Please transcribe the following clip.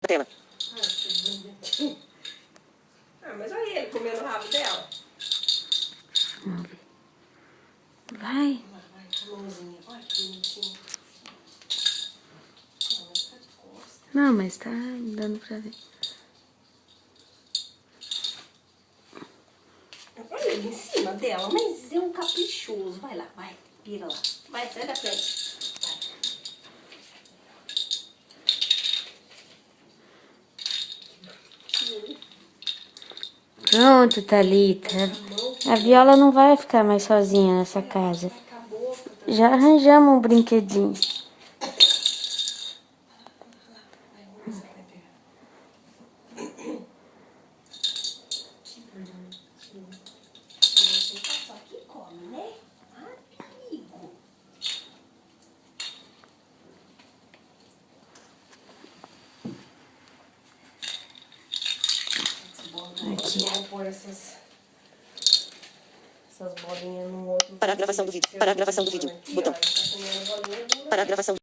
tela. Mas olha ele comendo o rabo dela. Vai. Vai, calorzinha. Olha que bonitinho. Não, mas tá dando pra ver. Olha ele em cima dela, mas é um caprichoso. Vai lá, vai, vira lá. Vai, sai da frente. Vai. Pronto, Thalita. A Viola não vai ficar mais sozinha nessa casa. Já arranjamos um brinquedinho. Aqui. Vou pôr essas bolinhas no outro. Parar a gravação do vídeo. Parar a gravação do vídeo. Botão. Parar a gravação.